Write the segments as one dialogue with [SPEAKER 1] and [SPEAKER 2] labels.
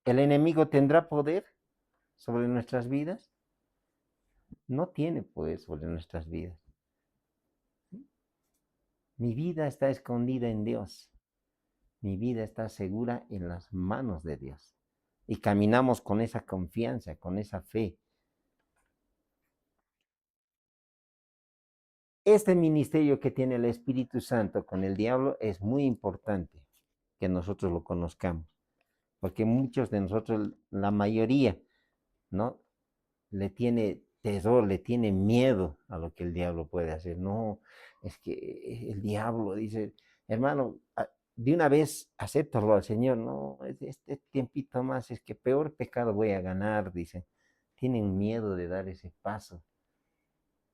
[SPEAKER 1] ¿El enemigo tendrá poder sobre nuestras vidas? No tiene poder sobre nuestras vidas. Mi vida está escondida en Dios. Mi vida está segura en las manos de Dios. Y caminamos con esa confianza, con esa fe. Este ministerio que tiene el Espíritu Santo con el diablo es muy importante que nosotros lo conozcamos, porque muchos de nosotros, la mayoría, ¿no? Le tiene terror, le tiene miedo a lo que el diablo puede hacer. No, es que el diablo dice, hermano, de una vez acéptalo al Señor, no, este tiempito más, es que peor pecado voy a ganar, dice. Tienen miedo de dar ese paso.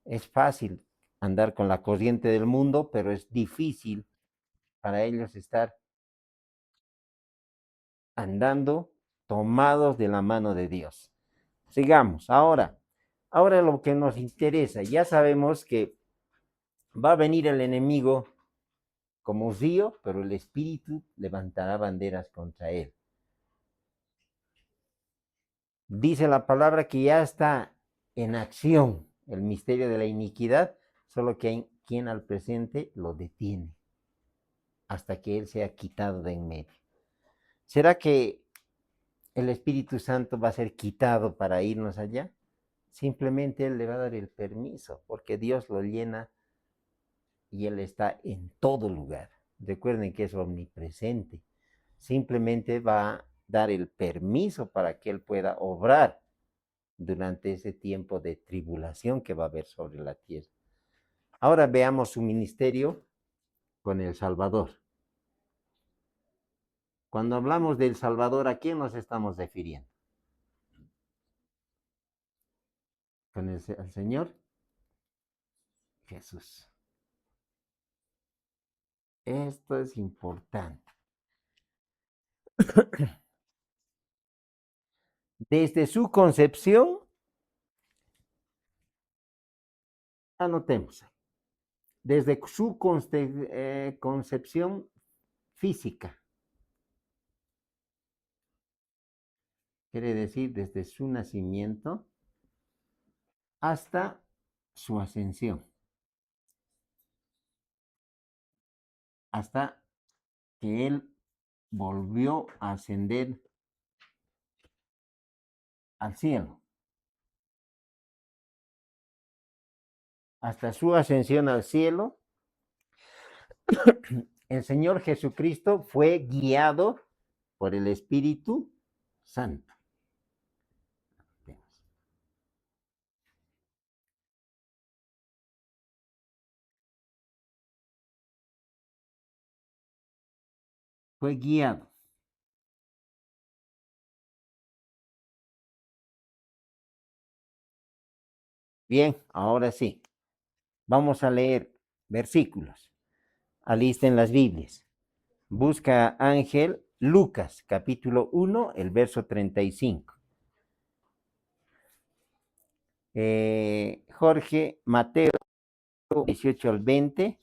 [SPEAKER 1] Es fácil andar con la corriente del mundo, pero es difícil para ellos estar andando tomados de la mano de Dios. Sigamos, ahora lo que nos interesa, ya sabemos que va a venir el enemigo como río, pero el Espíritu levantará banderas contra él. Dice la palabra que ya está en acción el misterio de la iniquidad, solo que hay quien al presente lo detiene hasta que él sea quitado de en medio. ¿Será que el Espíritu Santo va a ser quitado para irnos allá? Simplemente él le va a dar el permiso, porque Dios lo llena y él está en todo lugar. Recuerden que es omnipresente. Simplemente va a dar el permiso para que él pueda obrar durante ese tiempo de tribulación que va a haber sobre la tierra. Ahora veamos su ministerio con el Salvador. Cuando hablamos del Salvador, ¿a quién nos estamos refiriendo? Con el Señor Jesús. Esto es importante. Desde su concepción, anotemos, desde su concepción física, quiere decir desde su nacimiento hasta su ascensión, hasta que él volvió a ascender al cielo. Hasta su ascensión al cielo, el Señor Jesucristo fue guiado por el Espíritu Santo. Fue guiado. Bien, ahora sí. Vamos a leer versículos. Alisten las Biblias. Busca Ángel Lucas, capítulo 1, el verso 35. Jorge, Mateo 18 al 20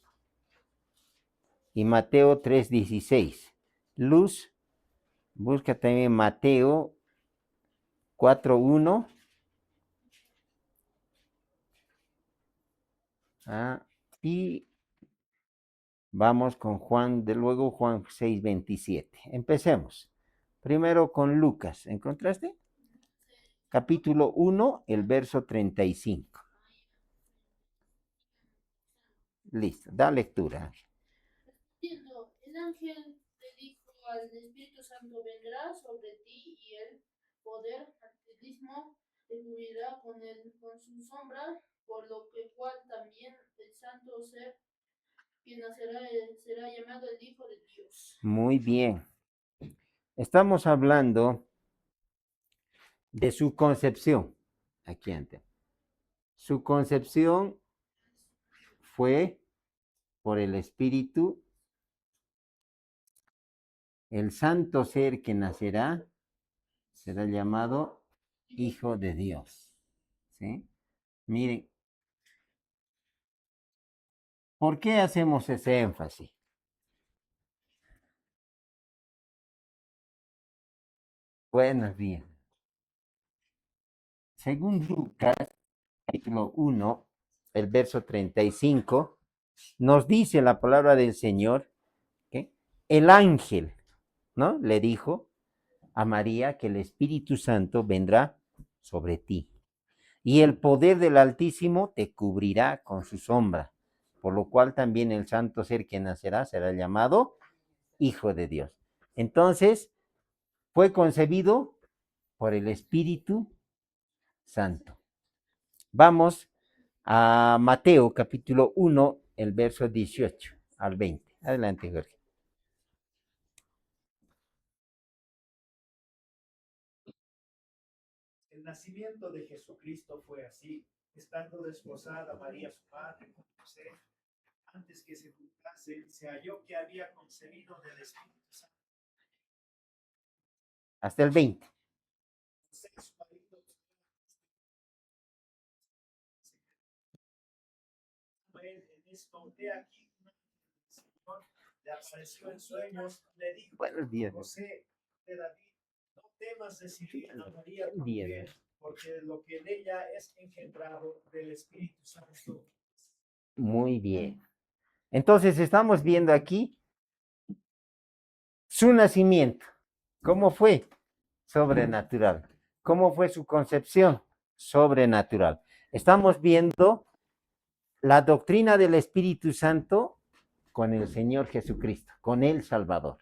[SPEAKER 1] y Mateo 3:16. Luz, busca también Mateo 4:1. Y vamos con Juan, de luego Juan 6:27. Empecemos. Primero con Lucas. ¿Encontraste? Capítulo 1, el verso 35. Listo, da lectura.
[SPEAKER 2] El ángel le dijo al Espíritu Santo, vendrá sobre ti y el poder altísimo te cubrirá con su sombra, por lo que cual también el santo ser que nacerá será llamado el Hijo de Dios.
[SPEAKER 1] Muy bien. Estamos hablando de su concepción. Aquí antes. Su concepción fue por el Espíritu. El santo ser que nacerá será llamado Hijo de Dios. ¿Sí? Miren, ¿por qué hacemos ese énfasis? Buenos días. Según Lucas, capítulo 1, el verso 35, nos dice la palabra del Señor que el ángel, ¿no? Le dijo a María que el Espíritu Santo vendrá sobre ti y el poder del Altísimo te cubrirá con su sombra, por lo cual también el santo ser que nacerá será llamado Hijo de Dios. Entonces, fue concebido por el Espíritu Santo. Vamos a Mateo capítulo 1, el verso 18 al 20. Adelante, Jorge.
[SPEAKER 3] El nacimiento de Jesucristo fue así, estando desposada María su madre con José, antes que se juntasen, se halló que había concebido del Espíritu Santo.
[SPEAKER 1] Hasta el 20.
[SPEAKER 3] José, su marido, en esto, he aquí, el Señor le apareció en sueños, le dijo,
[SPEAKER 1] Buenos días.
[SPEAKER 3] José de David, no temas recibir a María tu
[SPEAKER 1] Buen día,
[SPEAKER 3] mujer, porque lo que en ella es engendrado del Espíritu Santo.
[SPEAKER 1] Muy bien. Entonces estamos viendo aquí su nacimiento. ¿Cómo fue? Sobrenatural. ¿Cómo fue su concepción? Sobrenatural. Estamos viendo la doctrina del Espíritu Santo con el Señor Jesucristo, con el Salvador.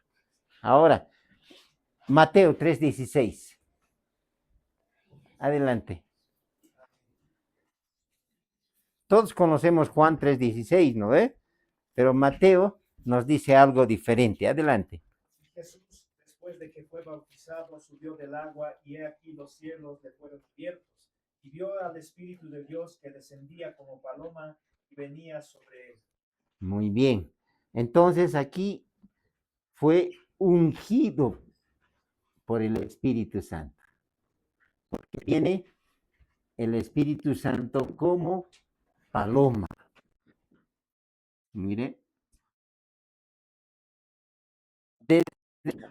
[SPEAKER 1] Ahora, Mateo 3:16. Adelante. Todos conocemos Juan 3:16, ¿no ve? Pero Mateo nos dice algo diferente. Adelante.
[SPEAKER 3] Jesús, después de que fue bautizado, subió del agua y he aquí los cielos le fueron abiertos y vio al Espíritu de Dios que descendía como paloma y venía sobre él.
[SPEAKER 1] Muy bien. Entonces aquí fue ungido por el Espíritu Santo. Porque viene el Espíritu Santo como paloma. Mire.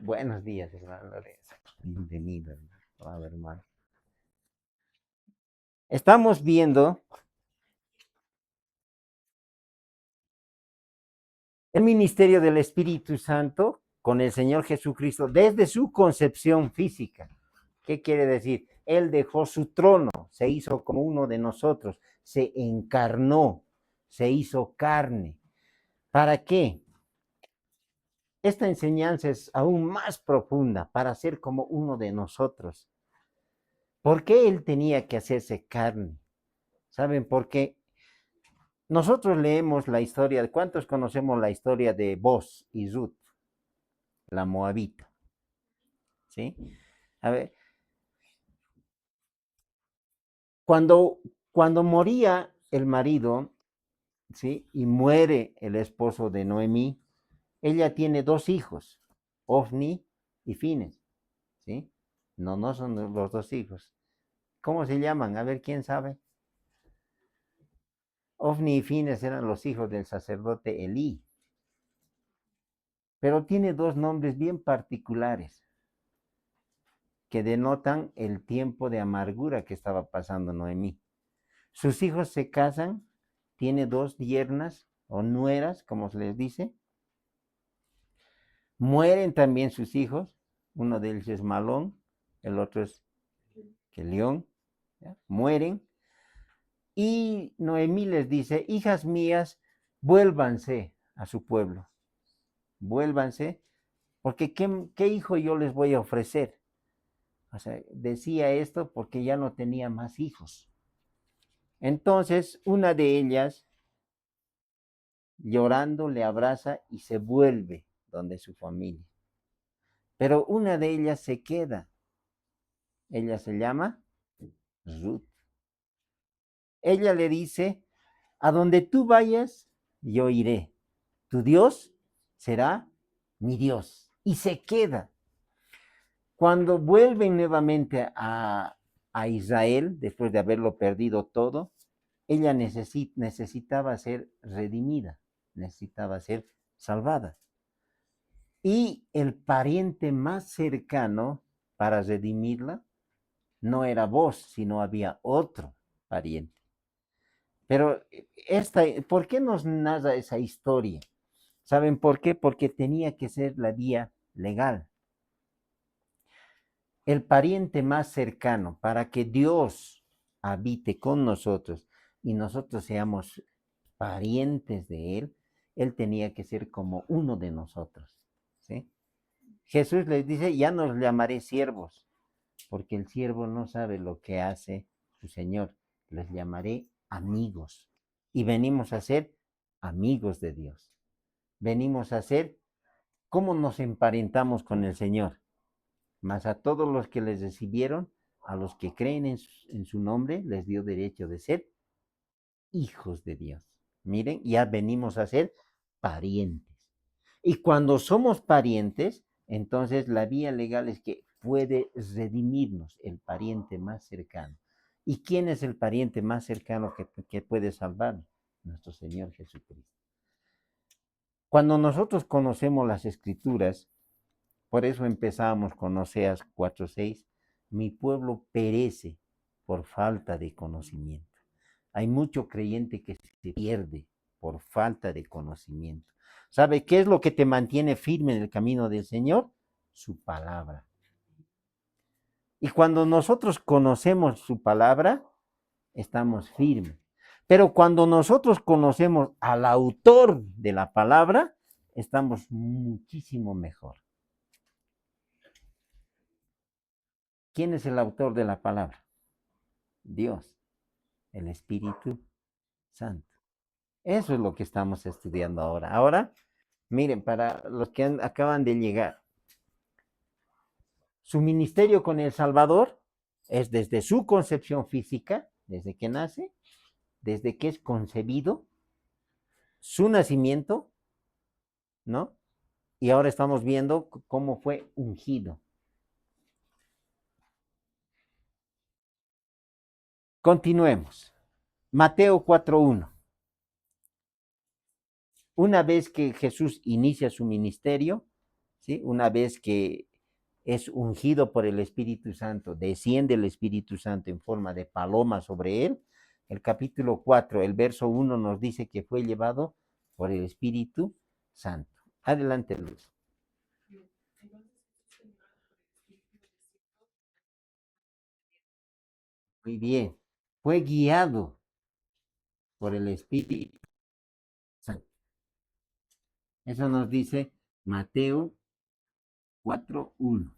[SPEAKER 1] Buenos días, hermano Lorenzo. Bienvenido, hermano. Estamos viendo el ministerio del Espíritu Santo con el Señor Jesucristo desde su concepción física. ¿Qué quiere decir? Él dejó su trono, se hizo como uno de nosotros, se encarnó, se hizo carne. ¿Para qué? Esta enseñanza es aún más profunda para ser como uno de nosotros. ¿Por qué él tenía que hacerse carne? ¿Saben por qué? Nosotros leemos la historia, ¿cuántos conocemos la historia de Boz y Ruth, la moabita? ¿Sí? A ver, cuando moría el marido, ¿sí? Y muere el esposo de Noemí, ella tiene dos hijos, Ofni y Fines, ¿sí? No son los dos hijos. ¿Cómo se llaman? A ver, ¿quién sabe? Ofni y Fines eran los hijos del sacerdote Elí, pero tiene dos nombres bien particulares que denotan el tiempo de amargura que estaba pasando Noemí. Sus hijos se casan, tiene dos yernas o nueras, como se les dice. Mueren también sus hijos, uno de ellos es Malón, el otro es Kelión, ¿ya? Mueren. Y Noemí les dice, hijas mías, vuélvanse a su pueblo, vuélvanse, porque ¿qué hijo yo les voy a ofrecer? O sea, decía esto porque ya no tenía más hijos. Entonces, una de ellas, llorando, le abraza y se vuelve donde su familia. Pero una de ellas se queda. Ella se llama Ruth. Ella le dice, a donde tú vayas, yo iré. Tu Dios será mi Dios. Y se queda. Cuando vuelven nuevamente a Israel, después de haberlo perdido todo, ella necesitaba ser redimida, necesitaba ser salvada. Y el pariente más cercano para redimirla, no era vos, sino había otro pariente. Pero ¿por qué nos narra esa historia? ¿Saben por qué? Porque tenía que ser la vía legal. El pariente más cercano para que Dios habite con nosotros y nosotros seamos parientes de Él tenía que ser como uno de nosotros. ¿Sí? Jesús les dice, ya no los llamaré siervos, porque el siervo no sabe lo que hace su Señor. Les llamaré amigos. Y venimos a ser amigos de Dios. Venimos a ser, ¿cómo nos emparentamos con el Señor? Mas a todos los que les recibieron, a los que creen en su nombre, les dio derecho de ser hijos de Dios. Miren, ya venimos a ser parientes. Y cuando somos parientes, entonces la vía legal es que puede redimirnos el pariente más cercano. ¿Y quién es el pariente más cercano que puede salvarnos? Nuestro Señor Jesucristo. Cuando nosotros conocemos las Escrituras, por eso empezamos con Oseas 4:6, mi pueblo perece por falta de conocimiento. Hay mucho creyente que se pierde por falta de conocimiento. ¿Sabe qué es lo que te mantiene firme en el camino del Señor? Su palabra. Y cuando nosotros conocemos su palabra, estamos firmes. Pero cuando nosotros conocemos al autor de la palabra, estamos muchísimo mejor. ¿Quién es el autor de la palabra? Dios, el Espíritu Santo. Eso es lo que estamos estudiando ahora. Ahora, miren, para los que acaban de llegar, su ministerio con el Salvador es desde su concepción física, desde que nace, desde que es concebido, su nacimiento, ¿no? Y ahora estamos viendo cómo fue ungido. Continuemos. Mateo 4:1. Una vez que Jesús inicia su ministerio, ¿sí? Una vez que es ungido por el Espíritu Santo, desciende el Espíritu Santo en forma de paloma sobre él, el capítulo 4, el verso 1 nos dice que fue llevado por el Espíritu Santo. Adelante, Luz. Muy bien. Fue guiado por el Espíritu Santo. Eso nos dice Mateo 4:1.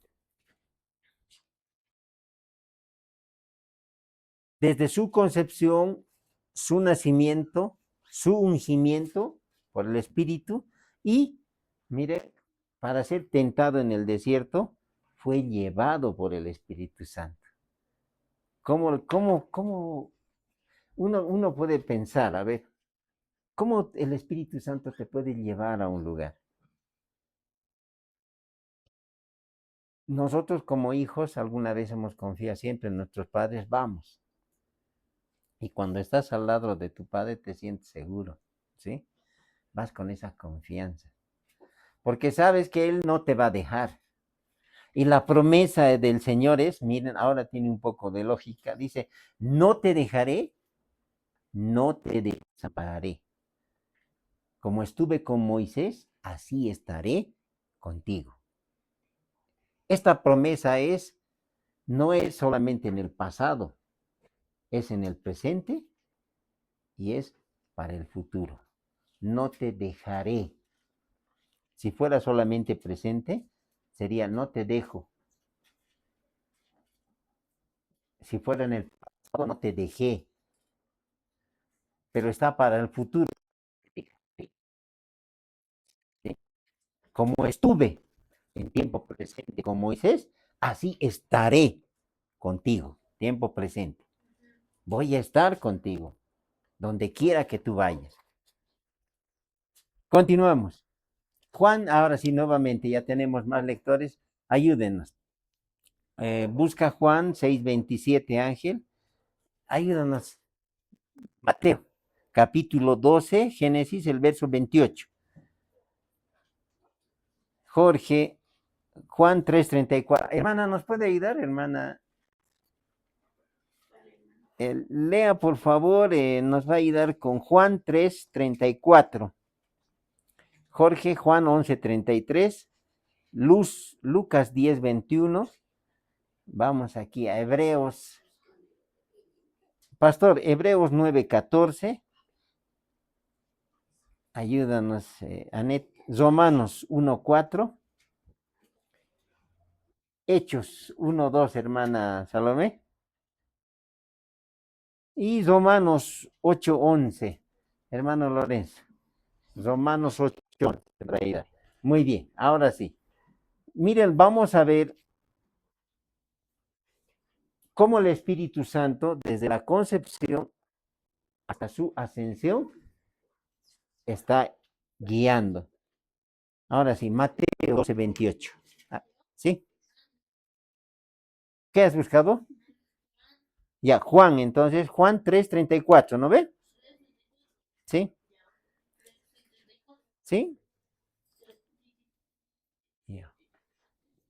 [SPEAKER 1] Desde su concepción, su nacimiento, su ungimiento por el Espíritu y, mire, para ser tentado en el desierto, fue llevado por el Espíritu Santo. ¿Cómo uno puede pensar, a ver, cómo el Espíritu Santo te puede llevar a un lugar? Nosotros como hijos alguna vez hemos confiado siempre en nuestros padres, vamos. Y cuando estás al lado de tu padre te sientes seguro, ¿sí? Vas con esa confianza. Porque sabes que Él no te va a dejar. Y la promesa del Señor es, miren, ahora tiene un poco de lógica, dice, no te dejaré, no te desampararé. Como estuve con Moisés, así estaré contigo. Esta promesa no es solamente en el pasado, es en el presente y es para el futuro. No te dejaré. Si fuera solamente presente, sería no te dejo. Si fuera en el pasado, no te dejé. Pero está para el futuro. ¿Sí? Como estuve en tiempo presente con Moisés, así estaré contigo, tiempo presente. Voy a estar contigo, donde quiera que tú vayas. Continuamos. Juan, ahora sí, nuevamente, ya tenemos más lectores, ayúdenos. Busca Juan 6:27, Ángel. Ayúdanos. Mateo, capítulo 12, Génesis, el verso 28. Jorge, Juan 3:34. Hermana, ¿nos puede ayudar, hermana? Lea, por favor, nos va a ayudar con Juan 3:34. Jorge, Juan 11:33. Lucas 10:21. Vamos aquí a Hebreos. Pastor, Hebreos 9:14. Ayúdanos, Anet. Romanos 1:4. Hechos 1:2, hermana Salomé. Y Romanos 8:11, hermano Lorenzo. Romanos 8:11, en realidad. Muy bien, ahora sí. Miren, vamos a ver cómo el Espíritu Santo, desde la concepción hasta su ascensión, está guiando. Ahora sí, Mateo 12:28. ¿Sí? ¿Qué has buscado? Ya, Juan, entonces, Juan 3:34, ¿no ve? ¿Sí? ¿Sí? Ya.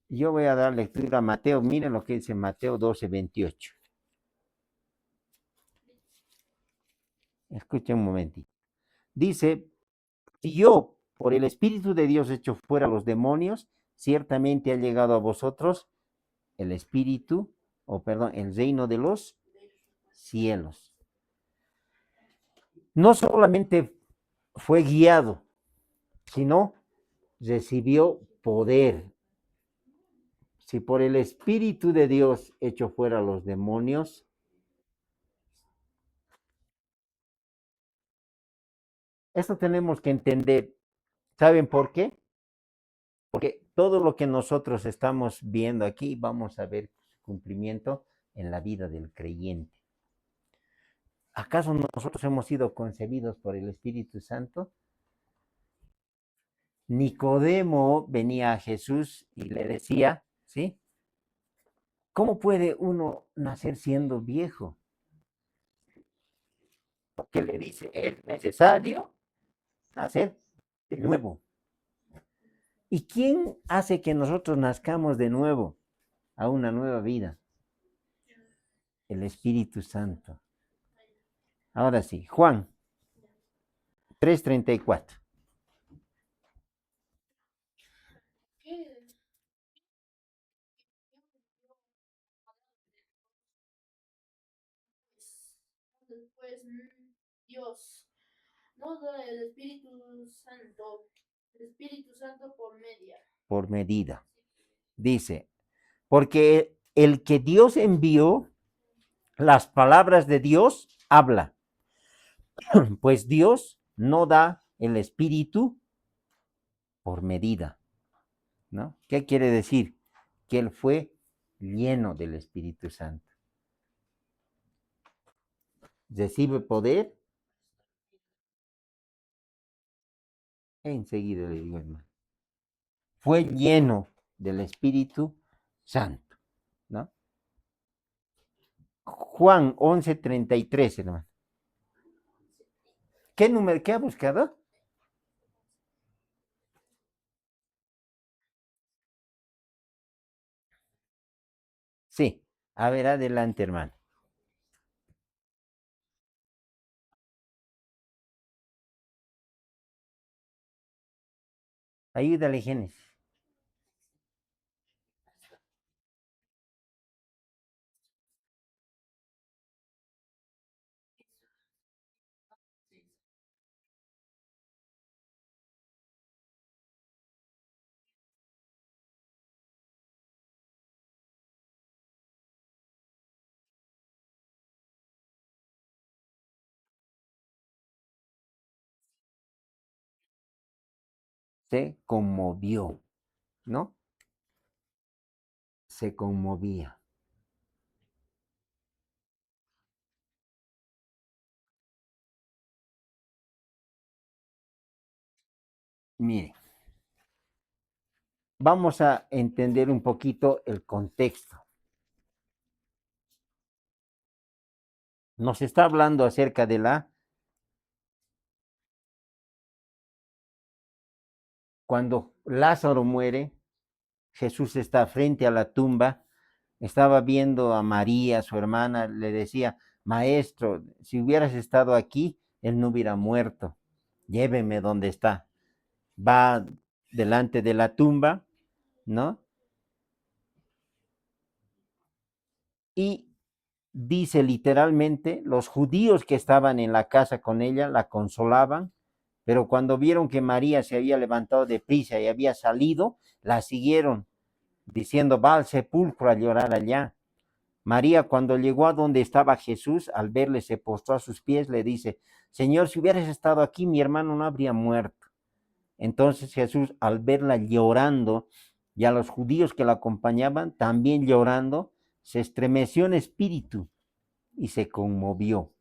[SPEAKER 1] Yo voy a dar lectura a Mateo. Miren lo que dice Mateo 12:28. Escuchen un momentito. Dice, si yo, por el Espíritu de Dios, echo fuera los demonios, ciertamente ha llegado a vosotros el Espíritu, o perdón, el reino de los cielos. No solamente fue guiado, sino recibió poder. Si por el Espíritu de Dios echo fuera los demonios, esto tenemos que entender. ¿Saben por qué? Porque todo lo que nosotros estamos viendo aquí, vamos a ver cumplimiento en la vida del creyente. ¿Acaso nosotros hemos sido concebidos por el Espíritu Santo? Nicodemo venía a Jesús y le decía, ¿sí? ¿Cómo puede uno nacer siendo viejo? Porque le dice, es necesario nacer de nuevo. ¿Y quién hace que nosotros nazcamos de nuevo a una nueva vida? El Espíritu Santo. Ahora sí, Juan 3:34.
[SPEAKER 2] Después, Dios no da el Espíritu Santo
[SPEAKER 1] Por medida. Dice, porque el que Dios envió, las palabras de Dios habla, pues Dios no da el Espíritu por medida, ¿no? ¿Qué quiere decir? Que él fue lleno del Espíritu Santo. Recibe poder. Enseguida le digo, hermano. Fue lleno del Espíritu Santo, ¿no? Juan 11:33, hermano. ¿Qué número? ¿Qué ha buscado? Sí. A ver, adelante, hermano. Ayúdale, Génesis. Se conmovió, ¿no? Se conmovía. Mire, vamos a entender un poquito el contexto. Nos está hablando acerca de cuando Lázaro muere, Jesús está frente a la tumba, estaba viendo a María, su hermana, le decía, maestro, si hubieras estado aquí, él no hubiera muerto, lléveme donde está. Va delante de la tumba, ¿no? Y dice literalmente, los judíos que estaban en la casa con ella la consolaban, pero cuando vieron que María se había levantado deprisa y había salido, la siguieron diciendo, va al sepulcro a llorar allá. María, cuando llegó a donde estaba Jesús, al verle se postró a sus pies, le dice, Señor, si hubieras estado aquí, mi hermano no habría muerto. Entonces Jesús, al verla llorando, y a los judíos que la acompañaban también llorando, se estremeció en espíritu y se conmovió.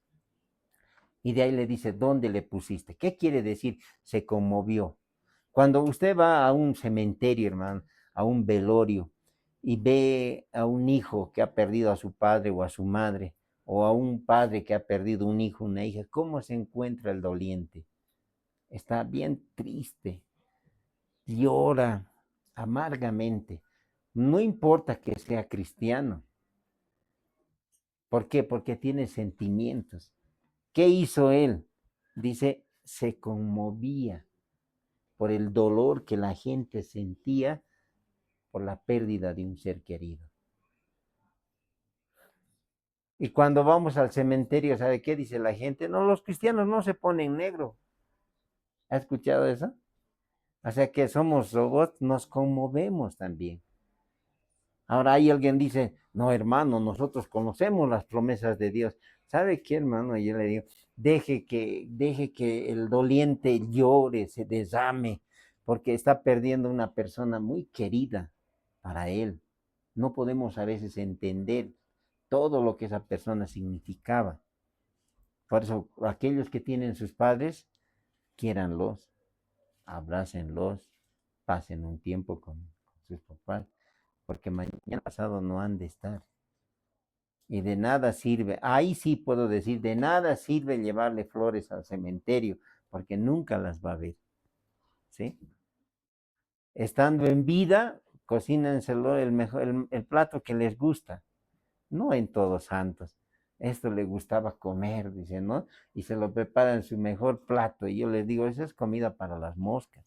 [SPEAKER 1] Y de ahí le dice, ¿dónde le pusiste? ¿Qué quiere decir se conmovió? Cuando usted va a un cementerio, hermano, a un velorio, y ve a un hijo que ha perdido a su padre o a su madre, o a un padre que ha perdido un hijo, una hija, ¿cómo se encuentra el doliente? Está bien triste, llora amargamente. No importa que sea cristiano. ¿Por qué? Porque tiene sentimientos. ¿Qué hizo él? Dice, se conmovía por el dolor que la gente sentía por la pérdida de un ser querido. Y cuando vamos al cementerio, ¿sabe qué dice la gente? No, los cristianos no se ponen negro. ¿Ha escuchado eso? O sea que somos robots, nos conmovemos también. Ahora hay alguien dice, no hermano, nosotros conocemos las promesas de Dios. ¿Sabe qué, hermano? Yo le digo, deje que el doliente llore, se desame, porque está perdiendo una persona muy querida para él. No podemos a veces entender todo lo que esa persona significaba. Por eso, aquellos que tienen sus padres, quiéranlos, abrácenlos, pasen un tiempo con sus papás, porque mañana pasado no han de estar. Y de nada sirve, ahí sí puedo decir, de nada sirve llevarle flores al cementerio, porque nunca las va a ver, ¿sí? Estando en vida, cocínenselo el plato que les gusta, no en Todos Santos. Esto le gustaba comer, dice, ¿no? Y se lo preparan su mejor plato. Y yo les digo, eso es comida para las moscas.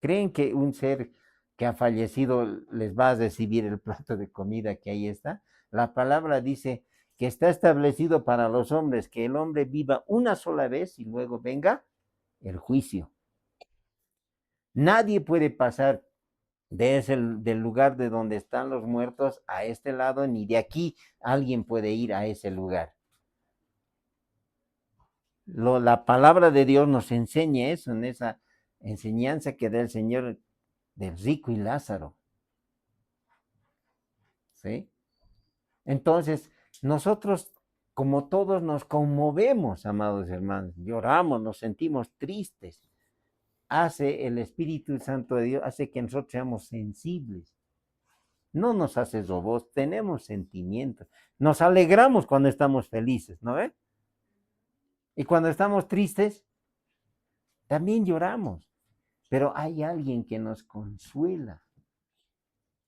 [SPEAKER 1] ¿Creen que un ser que ha fallecido les va a recibir el plato de comida que ahí está? La palabra dice que está establecido para los hombres que el hombre viva una sola vez y luego venga el juicio. Nadie puede pasar del lugar de donde están los muertos a este lado, ni de aquí alguien puede ir a ese lugar. La palabra de Dios nos enseña eso, en esa enseñanza que da el Señor del rico y Lázaro. ¿Sí? Entonces, nosotros, como todos, nos conmovemos, amados hermanos, lloramos, nos sentimos tristes. Hace el Espíritu Santo de Dios, hace que nosotros seamos sensibles. No nos hace robots, tenemos sentimientos. Nos alegramos cuando estamos felices, ¿no ven? Y cuando estamos tristes, también lloramos. Pero hay alguien que nos consuela.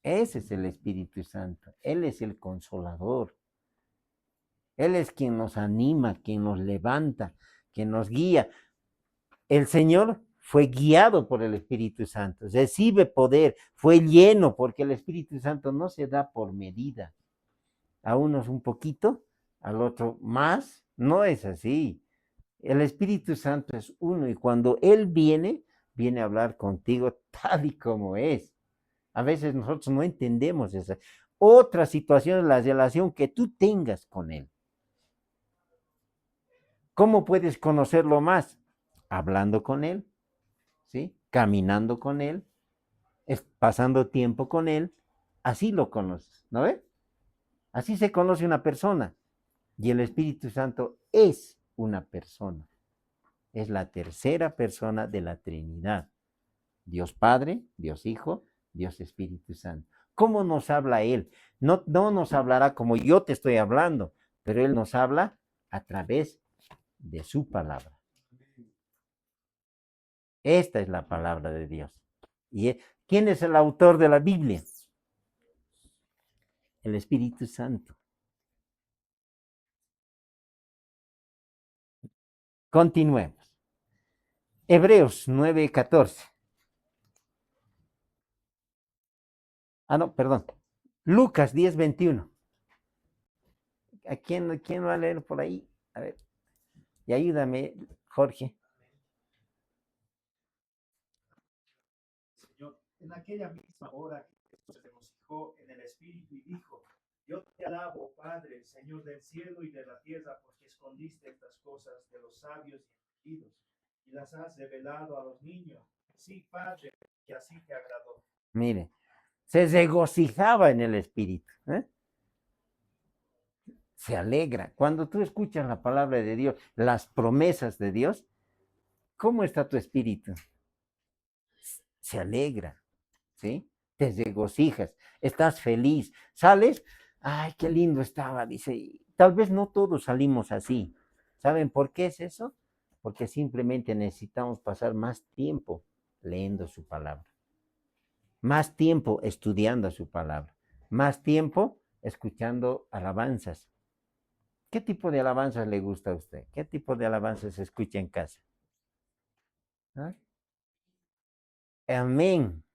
[SPEAKER 1] Ese es el Espíritu Santo. Él es el consolador. Él es quien nos anima, quien nos levanta, quien nos guía. El Señor fue guiado por el Espíritu Santo, recibe poder, fue lleno, porque el Espíritu Santo no se da por medida. A unos un poquito, al otro más. No es así. El Espíritu Santo es uno y cuando Él viene, viene a hablar contigo tal y como es. A veces nosotros no entendemos esa. Otra situación es la relación que tú tengas con Él. ¿Cómo puedes conocerlo más? Hablando con Él, ¿sí? Caminando con Él, pasando tiempo con Él. Así lo conoces, ¿no ves? Así se conoce una persona. Y el Espíritu Santo es una persona. Es la tercera persona de la Trinidad. Dios Padre, Dios Hijo, Dios Espíritu Santo. ¿Cómo nos habla Él? No nos hablará como yo te estoy hablando, pero Él nos habla a través de su palabra. Esta es la palabra de Dios. Y ¿Quién es el autor de la Biblia? El Espíritu Santo. Continuemos. Hebreos 9:14. No, perdón. Lucas 10:21. ¿A quién va a leer por ahí? A ver, y ayúdame, Jorge.
[SPEAKER 3] Señor, en aquella misma hora Jesús se regocijó en el Espíritu y dijo: Yo te alabo, Padre, Señor del cielo y de la tierra, porque escondiste estas cosas de los sabios y entendidos y las has revelado a los niños. Sí, Padre, que así te agradó.
[SPEAKER 1] Mire, se regocijaba en el Espíritu. Se alegra. Cuando tú escuchas la palabra de Dios, las promesas de Dios, ¿cómo está tu espíritu? Se alegra, ¿sí? Te regocijas, estás feliz, sales, ay, qué lindo estaba, dice. Tal vez no todos salimos así. ¿Saben por qué es eso? Porque simplemente necesitamos pasar más tiempo leyendo su palabra, más tiempo estudiando su palabra, más tiempo escuchando alabanzas. ¿Qué tipo de alabanzas le gusta a usted? ¿Qué tipo de alabanzas se escucha en casa? ¿Ah? Amén.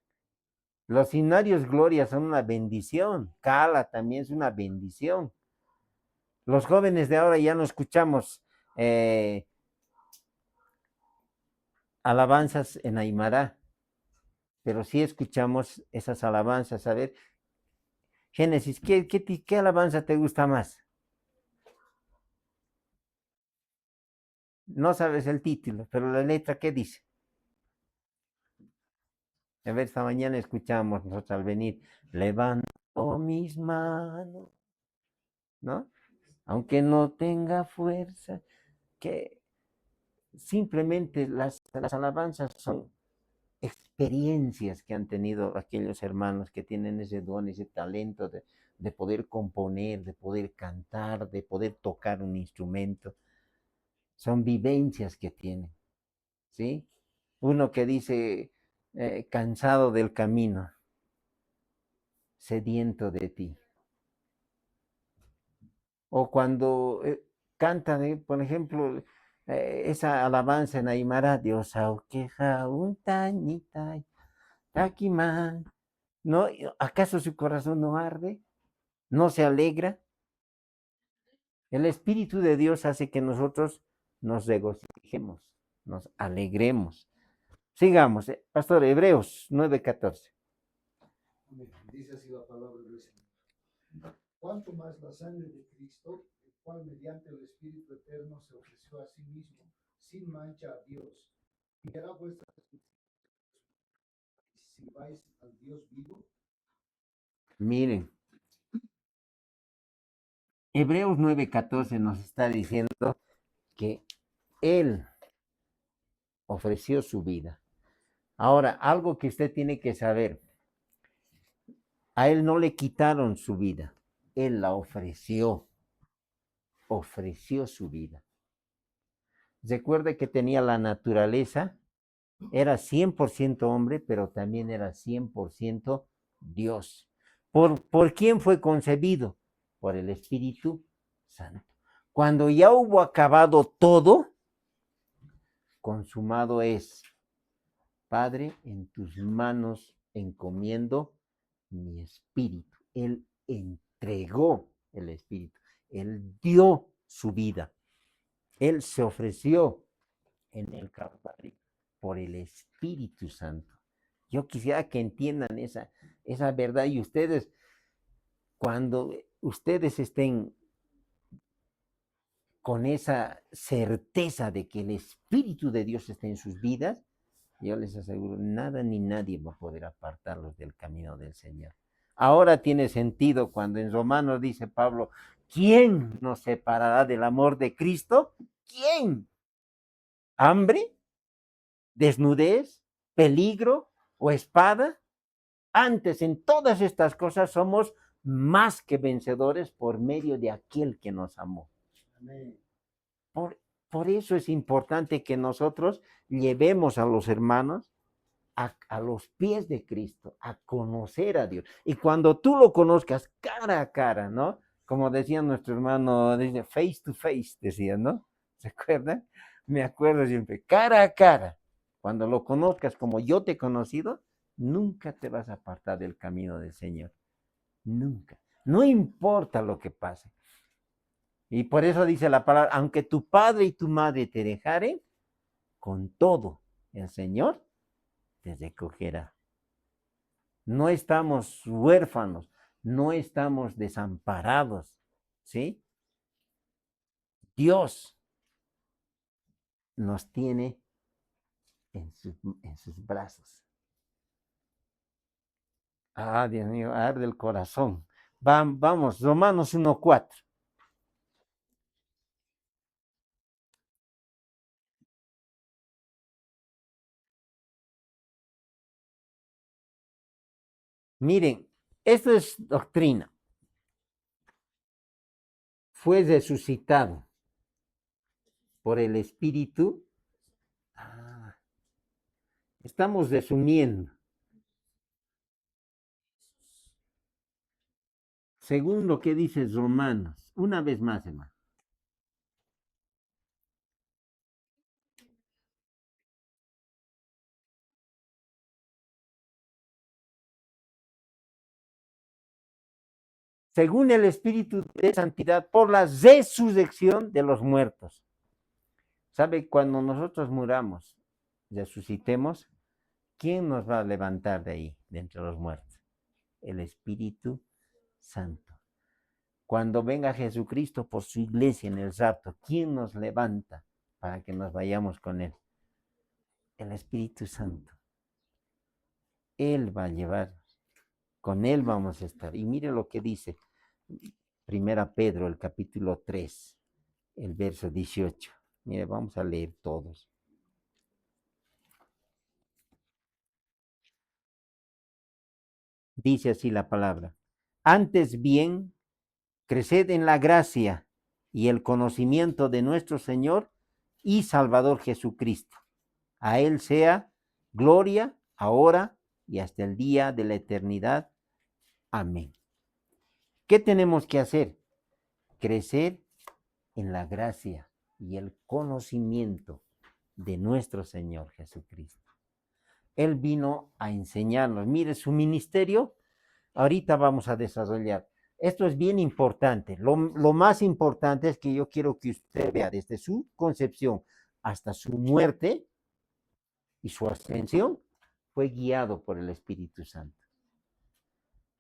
[SPEAKER 1] Los himnarios Gloria son una bendición. Cala también es una bendición. Los jóvenes de ahora ya no escuchamos alabanzas en Aymara, pero sí escuchamos esas alabanzas. A ver, Génesis, ¿qué alabanza te gusta más? No sabes el título, pero la letra, ¿qué dice? A ver, esta mañana escuchamos nosotros al venir, levanto mis manos, ¿no? Aunque no tenga fuerza, que simplemente las alabanzas son experiencias que han tenido aquellos hermanos que tienen ese don, ese talento de poder componer, de poder cantar, de poder tocar un instrumento. Son vivencias que tienen, ¿sí? Uno que dice, cansado del camino, sediento de ti. O cuando canta, por ejemplo, esa alabanza en Aymara, Dios auqueja un tañita, taquimán, ¿no? ¿Acaso su corazón no arde? ¿No se alegra? El Espíritu de Dios hace que nosotros nos regocijemos, nos alegremos. Sigamos, Pastor, Hebreos 9:14.
[SPEAKER 4] Dice así la palabra del Señor. Cuanto más la sangre de Cristo, el cual mediante el Espíritu Eterno se ofreció a sí mismo, sin mancha a Dios, y era vuestra si vais al Dios vivo.
[SPEAKER 1] Miren, Hebreos 9:14 nos está diciendo que Él ofreció su vida. Ahora, algo que usted tiene que saber, a Él no le quitaron su vida, Él la ofreció su vida. Recuerde que tenía la naturaleza, era 100% hombre, pero también era 100% Dios. ¿Por quién fue concebido? Por el Espíritu Santo. Cuando ya hubo acabado todo, consumado es. Padre, en tus manos encomiendo mi espíritu. Él entregó el espíritu. Él dio su vida. Él se ofreció en el Calvario por el Espíritu Santo. Yo quisiera que entiendan esa verdad y ustedes, cuando ustedes estén con esa certeza de que el Espíritu de Dios está en sus vidas, yo les aseguro, nada ni nadie va a poder apartarlos del camino del Señor. Ahora tiene sentido cuando en Romanos dice Pablo, ¿quién nos separará del amor de Cristo? ¿Quién? ¿Hambre? ¿Desnudez? ¿Peligro? ¿O espada? Antes, en todas estas cosas somos más que vencedores por medio de aquel que nos amó.
[SPEAKER 4] Amén.
[SPEAKER 1] Por eso es importante que nosotros llevemos a los hermanos a los pies de Cristo, a conocer a Dios. Y cuando tú lo conozcas cara a cara, ¿no? Como decía nuestro hermano, dice, face to face, decía, ¿no? ¿Se acuerdan? Me acuerdo siempre, cara a cara. Cuando lo conozcas como yo te he conocido, nunca te vas a apartar del camino del Señor. Nunca. No importa lo que pase. Y por eso dice la palabra, aunque tu padre y tu madre te dejaren, con todo el Señor te recogerá. No estamos huérfanos, no estamos desamparados, ¿sí? Dios nos tiene en sus brazos. Ah, Dios mío, arde el corazón. Vamos, Romanos 1:4. Miren, esto es doctrina. Fue resucitado por el Espíritu. Ah, estamos resumiendo. Según lo que dice Romanos, una vez más, hermano. Según el Espíritu de Santidad, por la resurrección de los muertos. ¿Sabe? Cuando nosotros muramos, resucitemos, ¿quién nos va a levantar de ahí, de entre los muertos? El Espíritu Santo. Cuando venga Jesucristo por su iglesia en el rapto, ¿quién nos levanta para que nos vayamos con Él? El Espíritu Santo. Él va a llevar, con Él vamos a estar. Y mire lo que dice Primera Pedro, el capítulo 3, el verso 18. Mire, vamos a leer todos. Dice así la palabra. Antes bien, creced en la gracia y el conocimiento de nuestro Señor y Salvador Jesucristo. A Él sea gloria ahora y hasta el día de la eternidad. Amén. ¿Qué tenemos que hacer? Crecer en la gracia y el conocimiento de nuestro Señor Jesucristo. Él vino a enseñarnos. Mire, su ministerio, ahorita vamos a desarrollar. Esto es bien importante. Lo más importante es que yo quiero que usted vea desde su concepción hasta su muerte y su ascensión, fue guiado por el Espíritu Santo.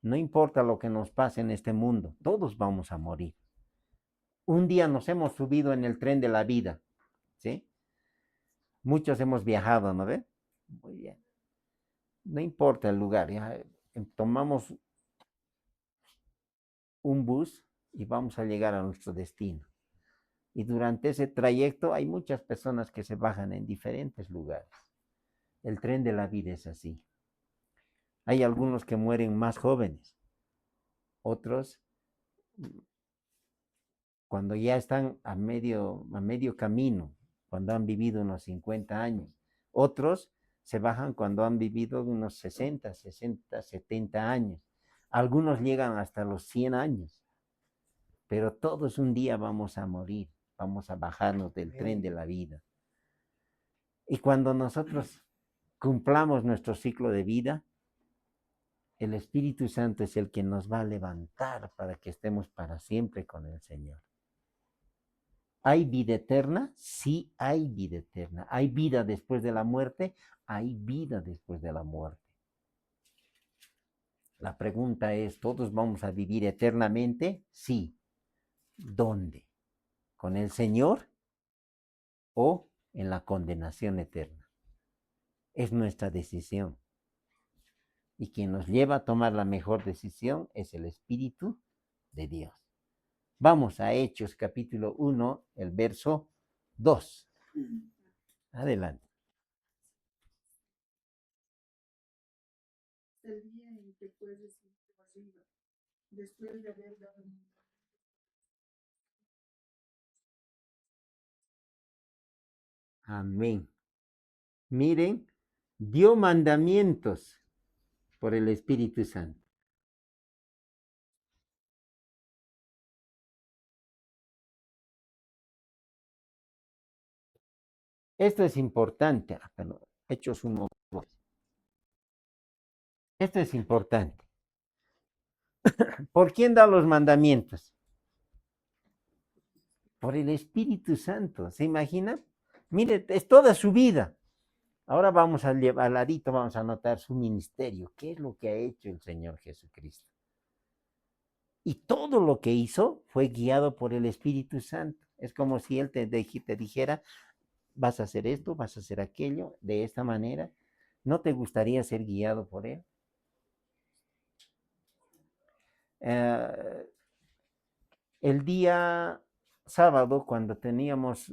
[SPEAKER 1] No importa lo que nos pase en este mundo, todos vamos a morir. Un día nos hemos subido en el tren de la vida, ¿sí? Muchos hemos viajado, ¿no ve? Muy bien. No importa el lugar, ya tomamos un bus y vamos a llegar a nuestro destino. Y durante ese trayecto hay muchas personas que se bajan en diferentes lugares. El tren de la vida es así. Hay algunos que mueren más jóvenes, otros cuando ya están a medio camino, cuando han vivido unos 50 años. Otros se bajan cuando han vivido unos 60, 70 años. Algunos llegan hasta los 100 años. Pero todos un día vamos a morir, vamos a bajarnos del tren de la vida. Y cuando nosotros cumplamos nuestro ciclo de vida, el Espíritu Santo es el que nos va a levantar para que estemos para siempre con el Señor. ¿Hay vida eterna? Sí, hay vida eterna. ¿Hay vida después de la muerte? Hay vida después de la muerte. La pregunta es, ¿todos vamos a vivir eternamente? Sí. ¿Dónde? ¿Con el Señor o en la condenación eterna? Es nuestra decisión. Y quien nos lleva a tomar la mejor decisión es el Espíritu de Dios. Vamos a Hechos capítulo 1, el verso 2. Adelante.
[SPEAKER 5] El día en que fue recibido, después de haber dado
[SPEAKER 1] Amén. Miren, dio mandamientos por el Espíritu Santo. Esto es importante, Hechos 1. Esto es importante. ¿Por quién da los mandamientos? Por el Espíritu Santo. ¿Se imagina? Mire, es toda su vida. Ahora vamos al ladito, vamos a anotar su ministerio. ¿Qué es lo que ha hecho el Señor Jesucristo? Y todo lo que hizo fue guiado por el Espíritu Santo. Es como si Él te dijera, vas a hacer esto, vas a hacer aquello, de esta manera. ¿No te gustaría ser guiado por Él? El día sábado, cuando teníamos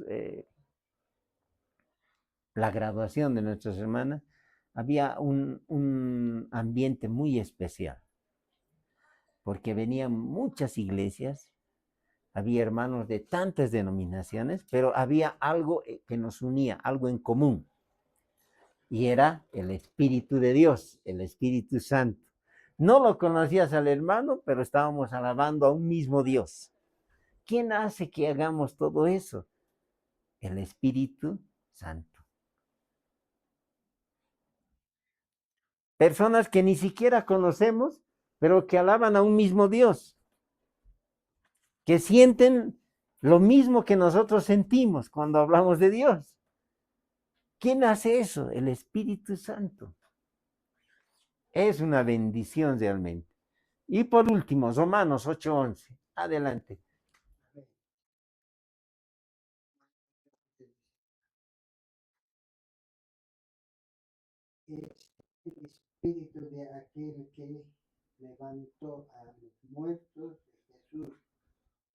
[SPEAKER 1] la graduación de nuestras hermanas, había un ambiente muy especial, porque venían muchas iglesias, había hermanos de tantas denominaciones, pero había algo que nos unía, algo en común, y era el Espíritu de Dios, el Espíritu Santo. No lo conocías al hermano, pero estábamos alabando a un mismo Dios. ¿Quién hace que hagamos todo eso? El Espíritu Santo. Personas que ni siquiera conocemos, pero que alaban a un mismo Dios, que sienten lo mismo que nosotros sentimos cuando hablamos de Dios. ¿Quién hace eso? El Espíritu Santo. Es una bendición realmente. Y por último, Romanos 8:11. Adelante.
[SPEAKER 6] Es el espíritu de aquel que levantó a los muertos de Jesús,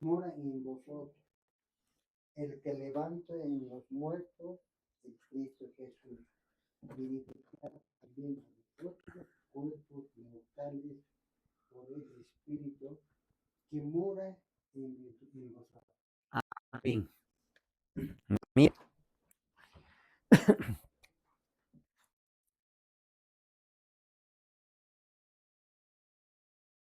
[SPEAKER 6] mora en vosotros. El que levanta en los muertos de Cristo Jesús, vivificar también a vosotros, cuerpos mortales, por el espíritu que mora en vosotros.
[SPEAKER 1] Amén. Mira.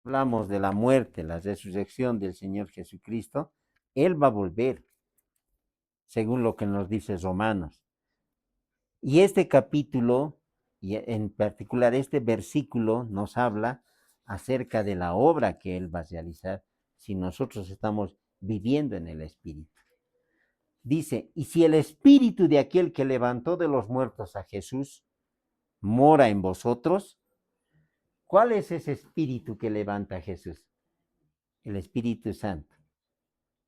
[SPEAKER 1] Hablamos de la muerte, la resurrección del Señor Jesucristo. Él va a volver, según lo que nos dice Romanos. Y este capítulo, y en particular este versículo, nos habla acerca de la obra que Él va a realizar si nosotros estamos viviendo en el Espíritu. Dice, y si el Espíritu de aquel que levantó de los muertos a Jesús mora en vosotros, ¿cuál es ese Espíritu que levanta a Jesús? El Espíritu Santo.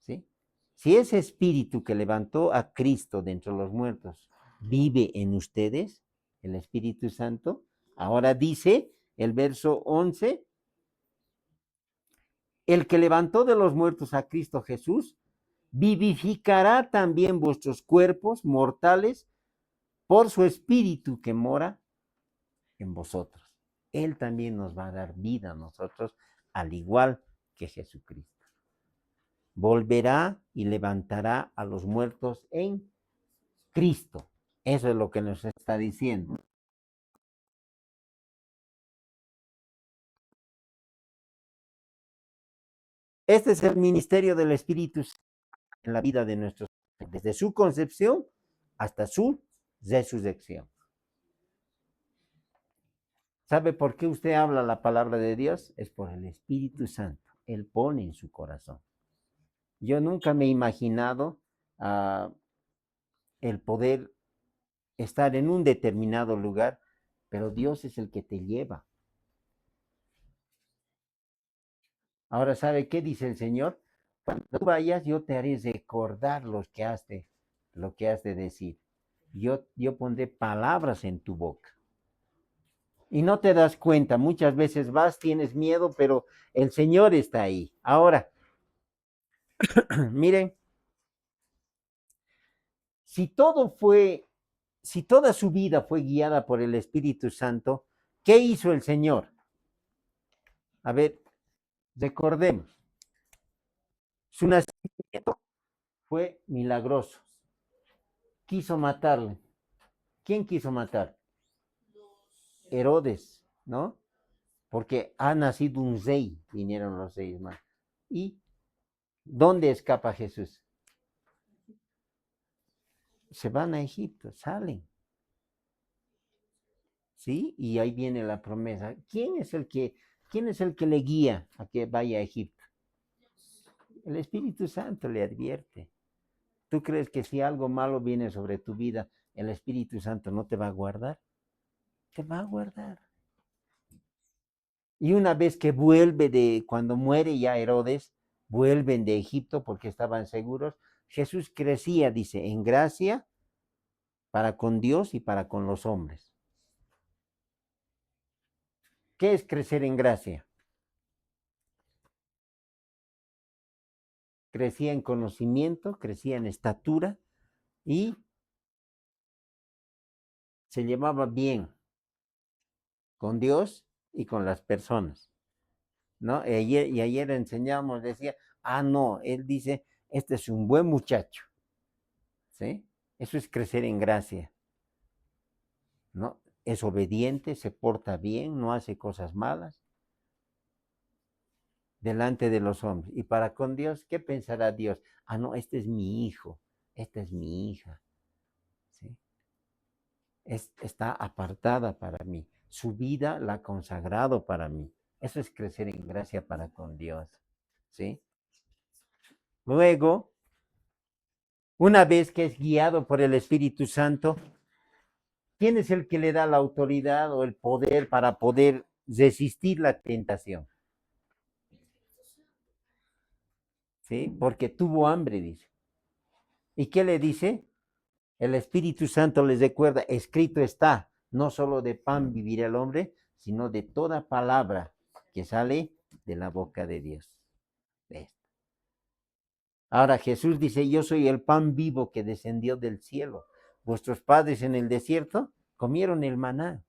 [SPEAKER 1] ¿Sí? Si ese Espíritu que levantó a Cristo de entre los muertos vive en ustedes, el Espíritu Santo, ahora dice el verso 11, el que levantó de los muertos a Cristo Jesús, vivificará también vuestros cuerpos mortales por su Espíritu que mora en vosotros. Él también nos va a dar vida a nosotros, al igual que Jesucristo. Volverá y levantará a los muertos en Cristo. Eso es lo que nos está diciendo. Este es el ministerio del Espíritu en la vida de nuestros, desde su concepción hasta su resurrección. ¿Sabe por qué usted habla la palabra de Dios? Es por el Espíritu Santo. Él pone en su corazón. Yo nunca me he imaginado el poder estar en un determinado lugar, pero Dios es el que te lleva. Ahora, ¿sabe qué dice el Señor? Cuando tú vayas, yo te haré recordar lo que has de decir. Yo pondré palabras en tu boca. Y no te das cuenta, muchas veces vas, tienes miedo, pero el Señor está ahí. Ahora, miren, si toda su vida fue guiada por el Espíritu Santo, ¿qué hizo el Señor? A ver, recordemos. Su nacimiento fue milagroso. Quiso matarle. ¿Quién quiso matar? Herodes, ¿no? Porque ha nacido un rey, vinieron los reyes más. ¿Y dónde escapa Jesús? Se van a Egipto, salen. ¿Sí? Y ahí viene la promesa. ¿Quién es el que le guía a que vaya a Egipto? El Espíritu Santo le advierte. ¿Tú crees que si algo malo viene sobre tu vida, el Espíritu Santo no te va a guardar? Te va a guardar. Y una vez que cuando muere ya Herodes, vuelven de Egipto porque estaban seguros. Jesús crecía, dice, en gracia para con Dios y para con los hombres. ¿Qué es crecer en gracia? Crecía en conocimiento, crecía en estatura y se llevaba bien con Dios y con las personas, ¿no? Y ayer enseñamos, decía, no, él dice, este es un buen muchacho, ¿sí? Eso es crecer en gracia, ¿no? Es obediente, se porta bien, no hace cosas malas delante de los hombres. Y para con Dios, ¿qué pensará Dios? No, este es mi hijo, esta es mi hija, ¿sí? Está apartada para mí. Su vida la ha consagrado para mí. Eso es crecer en gracia para con Dios, ¿sí? Luego, una vez que es guiado por el Espíritu Santo, ¿quién es el que le da la autoridad o el poder para poder resistir la tentación? ¿Sí? Porque tuvo hambre, dice. ¿Y qué le dice? El Espíritu Santo les recuerda, escrito está, no solo de pan vivirá el hombre, sino de toda palabra que sale de la boca de Dios. Ahora Jesús dice, yo soy el pan vivo que descendió del cielo. Vuestros padres en el desierto comieron el maná.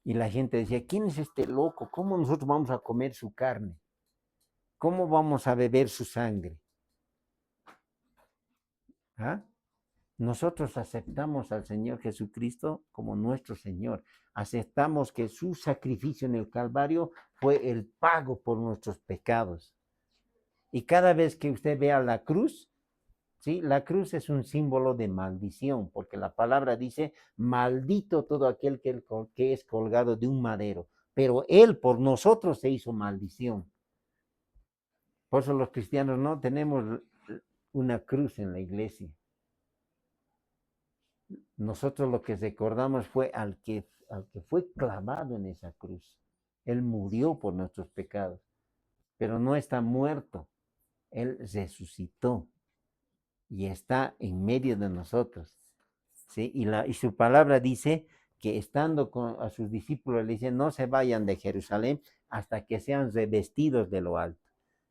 [SPEAKER 1] Y la gente decía, ¿quién es este loco? ¿Cómo nosotros vamos a comer su carne? ¿Cómo vamos a beber su sangre? ¿Ah? Nosotros aceptamos al Señor Jesucristo como nuestro Señor. Aceptamos que su sacrificio en el Calvario fue el pago por nuestros pecados. Y cada vez que usted vea la cruz, ¿sí? La cruz es un símbolo de maldición, porque la palabra dice, maldito todo aquel que es colgado de un madero. Pero Él por nosotros se hizo maldición. Por eso los cristianos no tenemos una cruz en la iglesia. Nosotros lo que recordamos fue al que fue clavado en esa cruz. Él murió por nuestros pecados, pero no está muerto. Él resucitó y está en medio de nosotros, ¿sí? Y su palabra dice que estando a sus discípulos le dice, no se vayan de Jerusalén hasta que sean revestidos de lo alto.